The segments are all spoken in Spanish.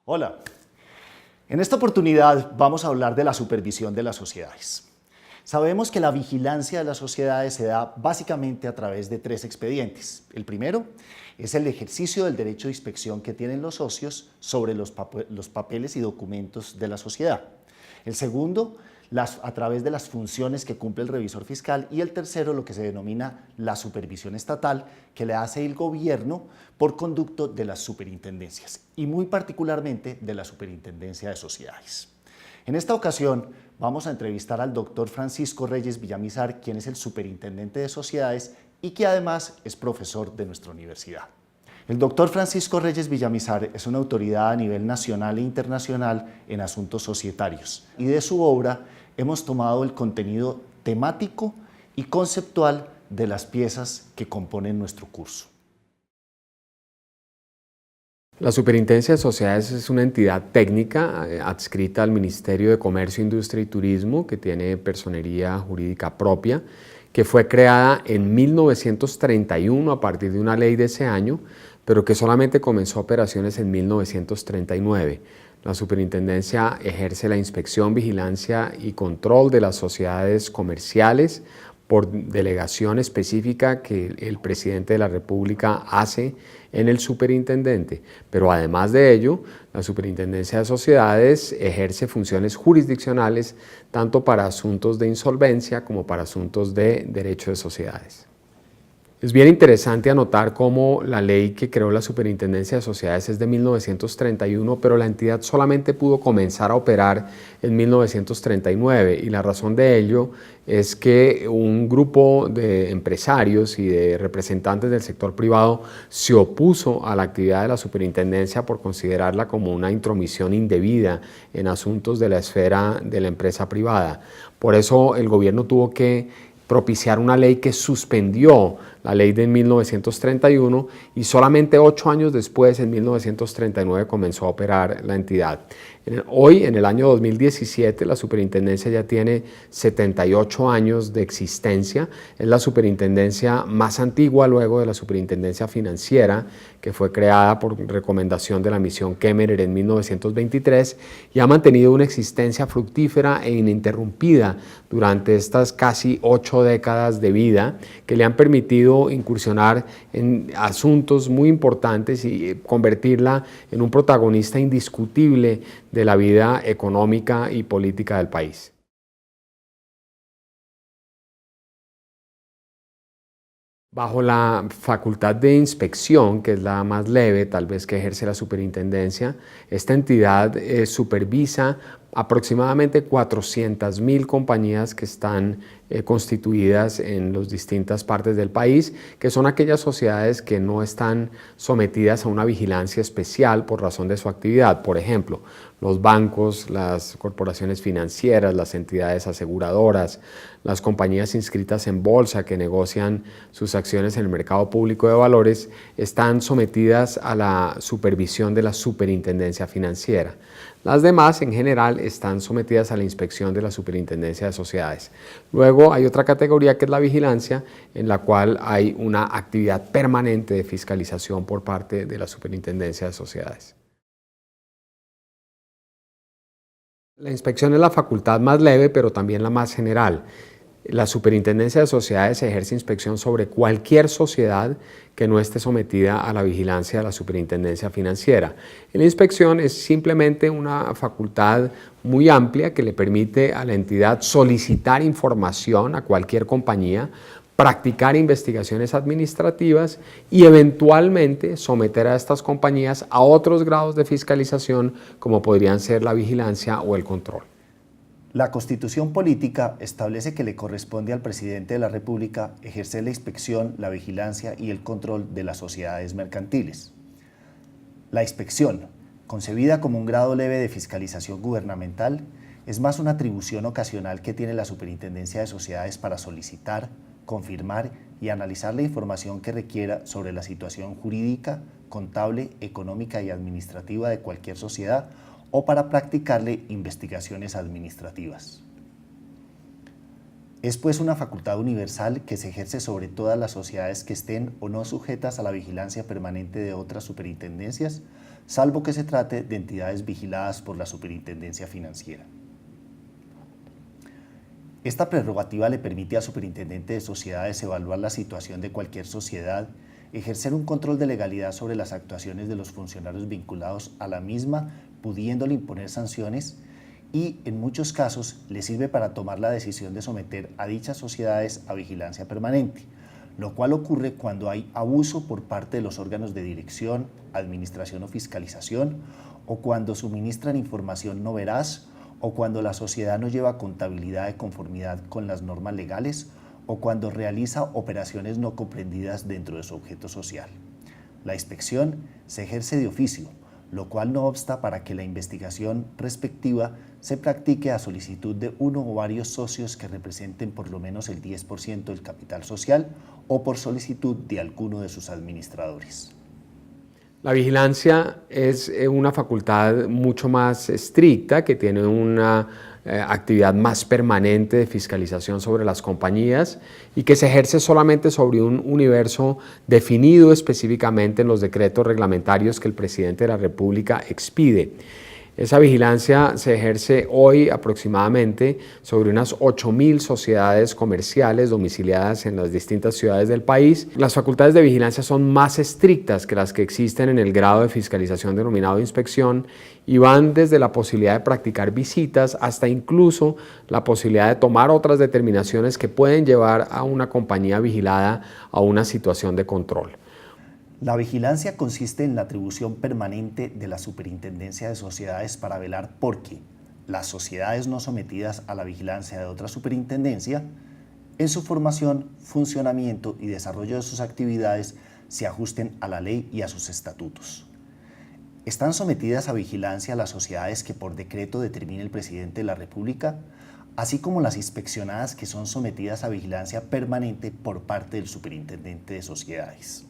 Hola, en esta oportunidad vamos a hablar de la supervisión de las sociedades. Sabemos que la vigilancia de las sociedades se da básicamente a través de tres expedientes. El primero es el ejercicio del derecho de inspección que tienen los socios sobre los papeles y documentos de la sociedad. El segundo, a través de las funciones que cumple el revisor fiscal, y el tercero, lo que se denomina la supervisión estatal, que le hace el gobierno por conducto de las superintendencias y muy particularmente de la Superintendencia de Sociedades. En esta ocasión vamos a entrevistar al doctor Francisco Reyes Villamizar, quien es el superintendente de sociedades y que además es profesor de nuestra universidad. El doctor Francisco Reyes Villamizar es una autoridad a nivel nacional e internacional en asuntos societarios y de su obra hemos tomado el contenido temático y conceptual de las piezas que componen nuestro curso. La Superintendencia de Sociedades es una entidad técnica adscrita al Ministerio de Comercio, Industria y Turismo, que tiene personería jurídica propia, que fue creada en 1931 a partir de una ley de ese año, pero que solamente comenzó operaciones en 1939. La Superintendencia ejerce la inspección, vigilancia y control de las sociedades comerciales por delegación específica que el presidente de la República hace en el superintendente. Pero además de ello, la Superintendencia de Sociedades ejerce funciones jurisdiccionales tanto para asuntos de insolvencia como para asuntos de derecho de sociedades. Es bien interesante anotar cómo la ley que creó la Superintendencia de Sociedades es de 1931, pero la entidad solamente pudo comenzar a operar en 1939 y la razón de ello es que un grupo de empresarios y de representantes del sector privado se opuso a la actividad de la Superintendencia por considerarla como una intromisión indebida en asuntos de la esfera de la empresa privada. Por eso el gobierno tuvo que propiciar una ley que suspendió la ley de 1931 y solamente 8 años después, en 1939, comenzó a operar la entidad. Hoy, en el año 2017, la superintendencia ya tiene 78 años de existencia. Es la superintendencia más antigua luego de la superintendencia financiera, que fue creada por recomendación de la misión Kemmerer en 1923 y ha mantenido una existencia fructífera e ininterrumpida durante estas casi 8 décadas de vida que le han permitido incursionar en asuntos muy importantes y convertirla en un protagonista indiscutible de la vida económica y política del país. Bajo la facultad de inspección, que es la más leve, tal vez que ejerce la superintendencia, esta entidad supervisa aproximadamente 400.000 compañías que están constituidas en las distintas partes del país, que son aquellas sociedades que no están sometidas a una vigilancia especial por razón de su actividad. Por ejemplo, los bancos, las corporaciones financieras, las entidades aseguradoras, las compañías inscritas en bolsa que negocian sus acciones en el mercado público de valores, están sometidas a la supervisión de la superintendencia financiera. Las demás, en general, están sometidas a la inspección de la Superintendencia de Sociedades. Luego hay otra categoría que es la vigilancia, en la cual hay una actividad permanente de fiscalización por parte de la Superintendencia de Sociedades. La inspección es la facultad más leve, pero también la más general. La Superintendencia de Sociedades ejerce inspección sobre cualquier sociedad que no esté sometida a la vigilancia de la Superintendencia Financiera. La inspección es simplemente una facultad muy amplia que le permite a la entidad solicitar información a cualquier compañía, practicar investigaciones administrativas y eventualmente someter a estas compañías a otros grados de fiscalización como podrían ser la vigilancia o el control. La Constitución Política establece que le corresponde al presidente de la República ejercer la inspección, la vigilancia y el control de las sociedades mercantiles. La inspección, concebida como un grado leve de fiscalización gubernamental, es más una atribución ocasional que tiene la Superintendencia de Sociedades para solicitar, confirmar y analizar la información que requiera sobre la situación jurídica, contable, económica y administrativa de cualquier sociedad o para practicarle investigaciones administrativas. Es pues una facultad universal que se ejerce sobre todas las sociedades que estén o no sujetas a la vigilancia permanente de otras superintendencias, salvo que se trate de entidades vigiladas por la Superintendencia Financiera. Esta prerrogativa le permite al superintendente de sociedades evaluar la situación de cualquier sociedad, ejercer un control de legalidad sobre las actuaciones de los funcionarios vinculados a la misma, pudiéndole imponer sanciones, y en muchos casos le sirve para tomar la decisión de someter a dichas sociedades a vigilancia permanente, lo cual ocurre cuando hay abuso por parte de los órganos de dirección, administración o fiscalización, o cuando suministran información no veraz, o cuando la sociedad no lleva contabilidad de conformidad con las normas legales, o cuando realiza operaciones no comprendidas dentro de su objeto social. La inspección se ejerce de oficio, lo cual no obsta para que la investigación respectiva se practique a solicitud de uno o varios socios que representen por lo menos el 10% del capital social o por solicitud de alguno de sus administradores. La vigilancia es una facultad mucho más estricta, que tiene una actividad más permanente de fiscalización sobre las compañías y que se ejerce solamente sobre un universo definido específicamente en los decretos reglamentarios que el presidente de la República expide. Esa vigilancia se ejerce hoy aproximadamente sobre unas 8.000 sociedades comerciales domiciliadas en las distintas ciudades del país. Las facultades de vigilancia son más estrictas que las que existen en el grado de fiscalización denominado inspección y van desde la posibilidad de practicar visitas hasta incluso la posibilidad de tomar otras determinaciones que pueden llevar a una compañía vigilada a una situación de control. La vigilancia consiste en la atribución permanente de la Superintendencia de Sociedades para velar porque las sociedades no sometidas a la vigilancia de otra superintendencia, en su formación, funcionamiento y desarrollo de sus actividades, se ajusten a la ley y a sus estatutos. Están sometidas a vigilancia las sociedades que por decreto determine el presidente de la República, así como las inspeccionadas que son sometidas a vigilancia permanente por parte del Superintendente de Sociedades.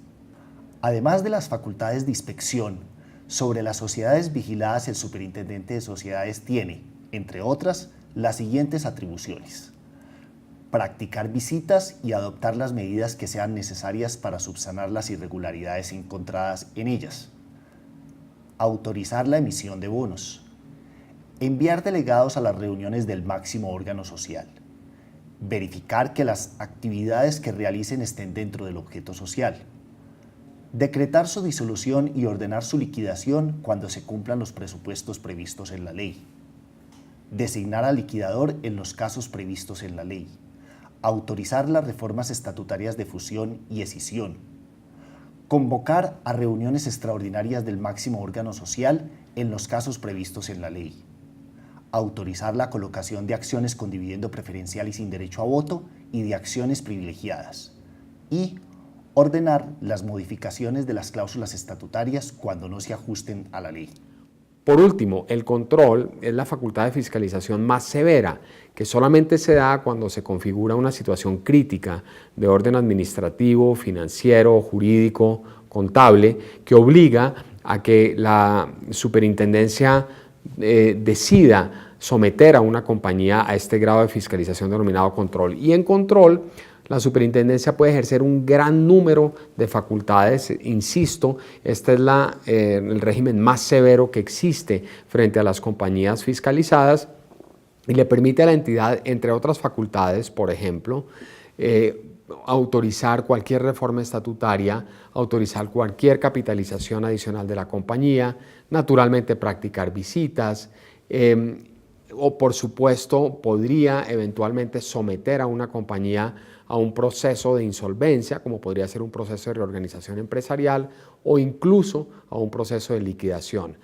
Además de las facultades de inspección, sobre las sociedades vigiladas el Superintendente de Sociedades tiene, entre otras, las siguientes atribuciones: practicar visitas y adoptar las medidas que sean necesarias para subsanar las irregularidades encontradas en ellas, autorizar la emisión de bonos, enviar delegados a las reuniones del máximo órgano social, verificar que las actividades que realicen estén dentro del objeto social, decretar su disolución y ordenar su liquidación cuando se cumplan los presupuestos previstos en la ley, designar al liquidador en los casos previstos en la ley, autorizar las reformas estatutarias de fusión y escisión, convocar a reuniones extraordinarias del máximo órgano social en los casos previstos en la ley, autorizar la colocación de acciones con dividendo preferencial y sin derecho a voto y de acciones privilegiadas, y ordenar las modificaciones de las cláusulas estatutarias cuando no se ajusten a la ley. Por último, el control es la facultad de fiscalización más severa, que solamente se da cuando se configura una situación crítica de orden administrativo, financiero, jurídico, contable, que obliga a que la superintendencia decida someter a una compañía a este grado de fiscalización denominado control. Y en control, la superintendencia puede ejercer un gran número de facultades. Insisto, este es el régimen más severo que existe frente a las compañías fiscalizadas y le permite a la entidad, entre otras facultades, por ejemplo, autorizar cualquier reforma estatutaria, autorizar cualquier capitalización adicional de la compañía, naturalmente practicar visitas, o por supuesto podría eventualmente someter a una compañía a un proceso de insolvencia, como podría ser un proceso de reorganización empresarial o incluso a un proceso de liquidación.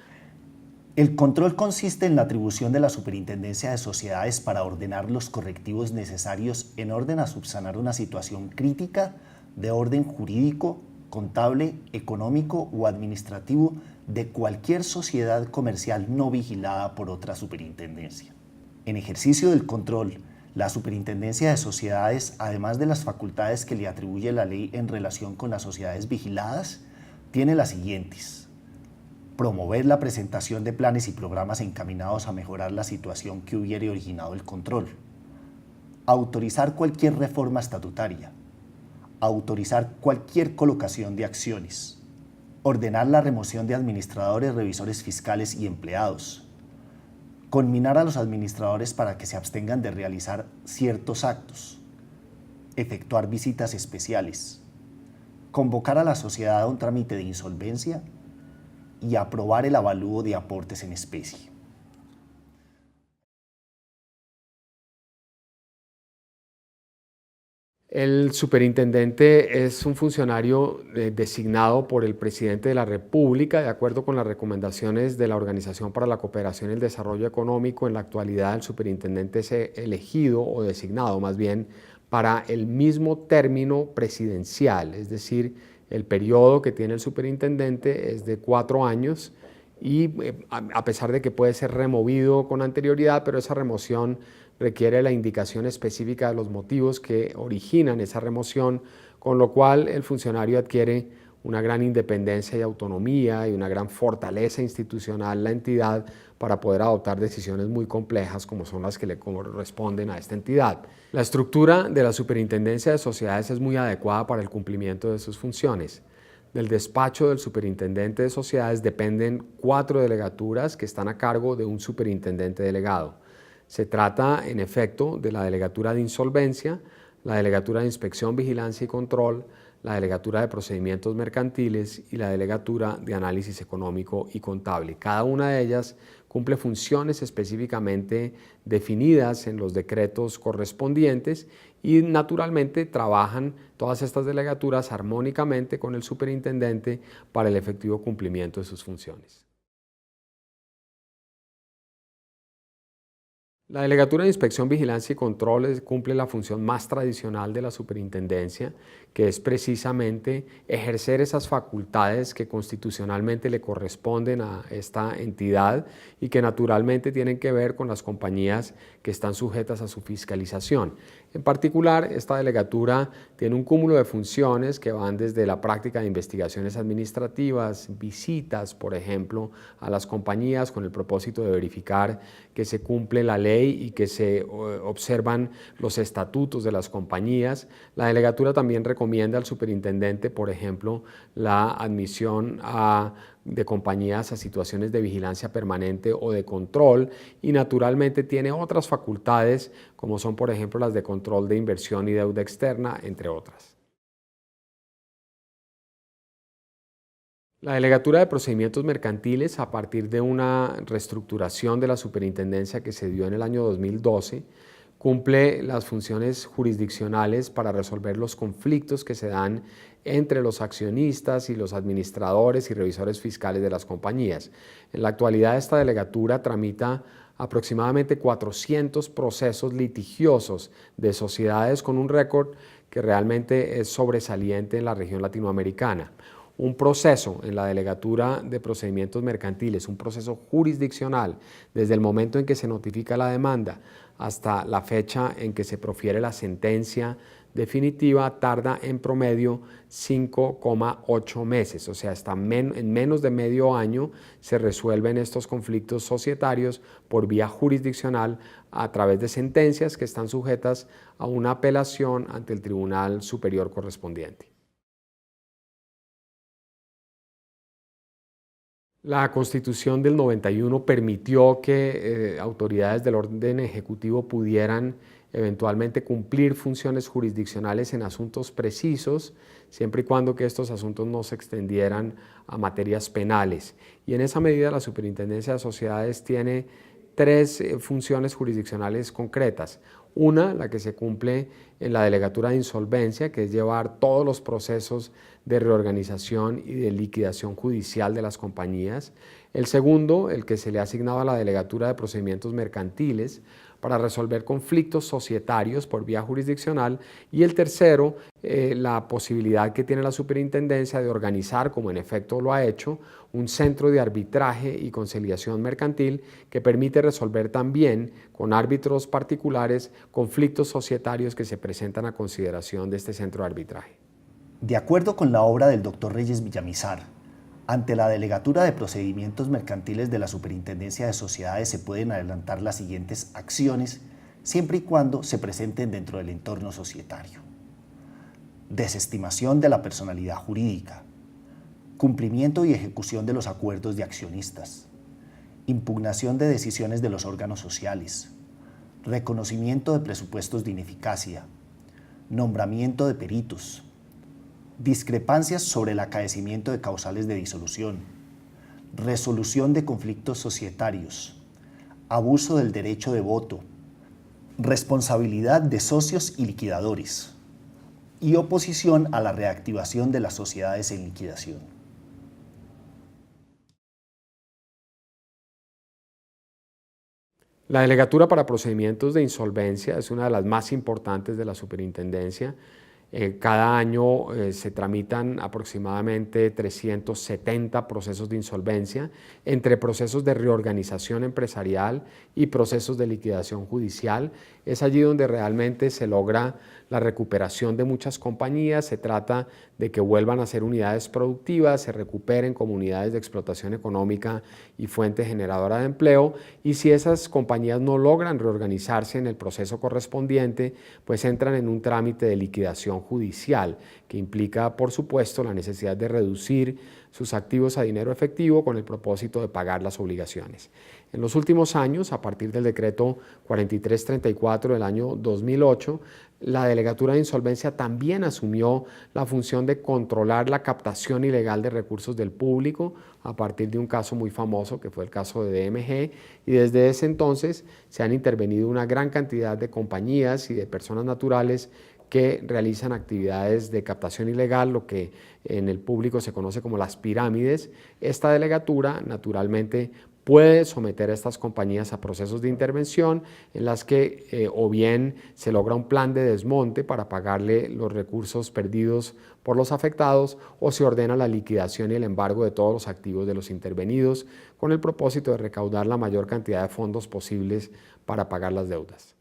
El control consiste en la atribución de la Superintendencia de Sociedades para ordenar los correctivos necesarios en orden a subsanar una situación crítica de orden jurídico, contable, económico o administrativo de cualquier sociedad comercial no vigilada por otra superintendencia. En ejercicio del control, la Superintendencia de Sociedades, además de las facultades que le atribuye la ley en relación con las sociedades vigiladas, tiene las siguientes: promover la presentación de planes y programas encaminados a mejorar la situación que hubiere originado el control, autorizar cualquier reforma estatutaria, autorizar cualquier colocación de acciones, ordenar la remoción de administradores, revisores fiscales y empleados, conminar a los administradores para que se abstengan de realizar ciertos actos, efectuar visitas especiales, convocar a la sociedad a un trámite de insolvencia y aprobar el avalúo de aportes en especie. El superintendente es un funcionario designado por el presidente de la República de acuerdo con las recomendaciones de la Organización para la Cooperación y el Desarrollo Económico. En la actualidad, el superintendente es elegido o designado más bien para el mismo término presidencial, es decir, el periodo que tiene el superintendente es de 4 años y a pesar de que puede ser removido con anterioridad, pero esa remoción requiere la indicación específica de los motivos que originan esa remoción, con lo cual el funcionario adquiere una gran independencia y autonomía y una gran fortaleza institucional la entidad para poder adoptar decisiones muy complejas como son las que le corresponden a esta entidad. La estructura de la Superintendencia de Sociedades es muy adecuada para el cumplimiento de sus funciones. Del despacho del superintendente de sociedades dependen 4 delegaturas que están a cargo de un superintendente delegado. Se trata, en efecto, de la Delegatura de Insolvencia, la Delegatura de Inspección, Vigilancia y Control, la Delegatura de Procedimientos Mercantiles y la Delegatura de Análisis Económico y Contable. Cada una de ellas cumple funciones específicamente definidas en los decretos correspondientes y naturalmente trabajan todas estas delegaturas armónicamente con el superintendente para el efectivo cumplimiento de sus funciones. La Delegatura de Inspección, Vigilancia y Control cumple la función más tradicional de la superintendencia, que es precisamente ejercer esas facultades que constitucionalmente le corresponden a esta entidad y que naturalmente tienen que ver con las compañías que están sujetas a su fiscalización. En particular, esta delegatura tiene un cúmulo de funciones que van desde la práctica de investigaciones administrativas, visitas, por ejemplo, a las compañías con el propósito de verificar que se cumple la ley y que se observan los estatutos de las compañías. La delegatura también recomienda al superintendente, por ejemplo, la admisión de compañías a situaciones de vigilancia permanente o de control y naturalmente tiene otras facultades como son, por ejemplo, las de control de inversión y deuda externa, entre otras. La Delegatura de Procedimientos Mercantiles, a partir de una reestructuración de la superintendencia que se dio en el año 2012, cumple las funciones jurisdiccionales para resolver los conflictos que se dan entre los accionistas y los administradores y revisores fiscales de las compañías. En la actualidad, esta delegatura tramita aproximadamente 400 procesos litigiosos de sociedades con un récord que realmente es sobresaliente en la región latinoamericana. Un proceso en la Delegatura de Procedimientos Mercantiles, un proceso jurisdiccional, desde el momento en que se notifica la demanda hasta la fecha en que se profiere la sentencia definitiva, tarda en promedio 5,8 meses, o sea, en menos de medio año se resuelven estos conflictos societarios por vía jurisdiccional a través de sentencias que están sujetas a una apelación ante el Tribunal Superior correspondiente. La Constitución del 91 permitió que autoridades del orden ejecutivo pudieran eventualmente cumplir funciones jurisdiccionales en asuntos precisos, siempre y cuando que estos asuntos no se extendieran a materias penales. Y en esa medida la Superintendencia de Sociedades tiene 3 funciones jurisdiccionales concretas. Una, la que se cumple en la Delegatura de Insolvencia, que es llevar todos los procesos de reorganización y de liquidación judicial de las compañías. El segundo, el que se le ha asignado a la Delegatura de Procedimientos Mercantiles, para resolver conflictos societarios por vía jurisdiccional. Y el tercero, la posibilidad que tiene la superintendencia de organizar, como en efecto lo ha hecho, un centro de arbitraje y conciliación mercantil que permite resolver también con árbitros particulares conflictos societarios que se presentan a consideración de este centro de arbitraje. De acuerdo con la obra del Dr. Reyes Villamizar, ante la Delegatura de Procedimientos Mercantiles de la Superintendencia de Sociedades se pueden adelantar las siguientes acciones siempre y cuando se presenten dentro del entorno societario. Desestimación de la personalidad jurídica, cumplimiento y ejecución de los acuerdos de accionistas, impugnación de decisiones de los órganos sociales, reconocimiento de presupuestos de ineficacia, nombramiento de peritos, discrepancias sobre el acaecimiento de causales de disolución, resolución de conflictos societarios, abuso del derecho de voto, responsabilidad de socios y liquidadores, y oposición a la reactivación de las sociedades en liquidación. La Delegatura para Procedimientos de Insolvencia es una de las más importantes de la Superintendencia. Cada año se tramitan aproximadamente 370 procesos de insolvencia, entre procesos de reorganización empresarial y procesos de liquidación judicial. Es allí donde realmente se logra la recuperación de muchas compañías. Se trata de que vuelvan a ser unidades productivas, se recuperen como unidades de explotación económica y fuente generadora de empleo, y si esas compañías no logran reorganizarse en el proceso correspondiente, pues entran en un trámite de liquidación judicial que implica, por supuesto, la necesidad de reducir sus activos a dinero efectivo con el propósito de pagar las obligaciones. En los últimos años, a partir del decreto 4334 del año 2008, la Delegatura de Insolvencia también asumió la función de controlar la captación ilegal de recursos del público a partir de un caso muy famoso que fue el caso de DMG, y desde ese entonces se han intervenido una gran cantidad de compañías y de personas naturales que realizan actividades de captación ilegal, lo que en el público se conoce como las pirámides. Esta delegatura, naturalmente, puede someter a estas compañías a procesos de intervención en las que o bien se logra un plan de desmonte para pagarle los recursos perdidos por los afectados, o se ordena la liquidación y el embargo de todos los activos de los intervenidos con el propósito de recaudar la mayor cantidad de fondos posibles para pagar las deudas.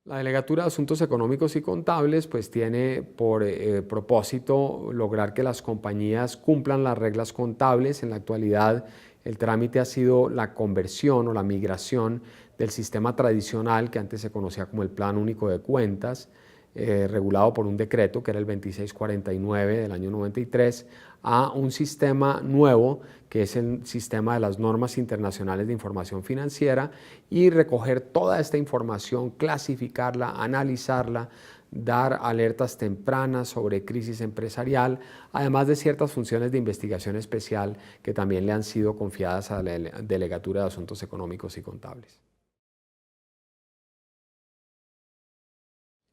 La Delegatura de Asuntos Económicos y Contables pues tiene por propósito lograr que las compañías cumplan las reglas contables. En la actualidad el trámite ha sido la conversión o la migración del sistema tradicional que antes se conocía como el Plan Único de Cuentas, regulado por un decreto que era el 2649 del año 93, a un sistema nuevo que es el sistema de las normas internacionales de información financiera, y recoger toda esta información, clasificarla, analizarla, dar alertas tempranas sobre crisis empresarial, además de ciertas funciones de investigación especial que también le han sido confiadas a la Delegatura de Asuntos Económicos y Contables.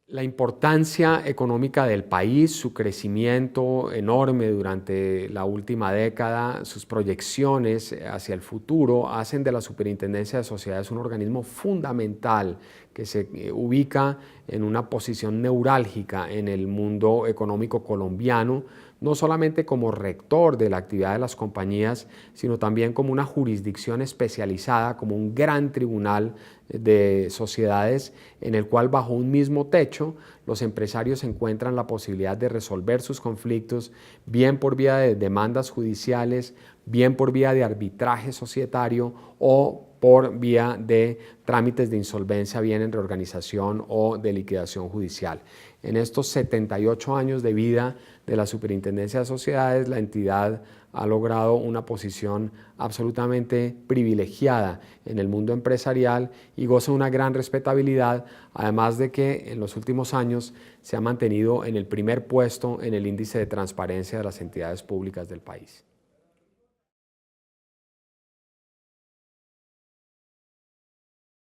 La importancia económica del país, su crecimiento enorme durante la última década, sus proyecciones hacia el futuro hacen de la Superintendencia de Sociedades un organismo fundamental que se ubica en una posición neurálgica en el mundo económico colombiano, no solamente como rector de la actividad de las compañías, sino también como una jurisdicción especializada, como un gran tribunal de sociedades en el cual, bajo un mismo techo, los empresarios encuentran la posibilidad de resolver sus conflictos, bien por vía de demandas judiciales, bien por vía de arbitraje societario o por vía de trámites de insolvencia, bien en reorganización o de liquidación judicial. En estos 78 años de vida de la Superintendencia de Sociedades, la entidad ha logrado una posición absolutamente privilegiada en el mundo empresarial y goza de una gran respetabilidad, además de que en los últimos años se ha mantenido en el primer puesto en el índice de transparencia de las entidades públicas del país.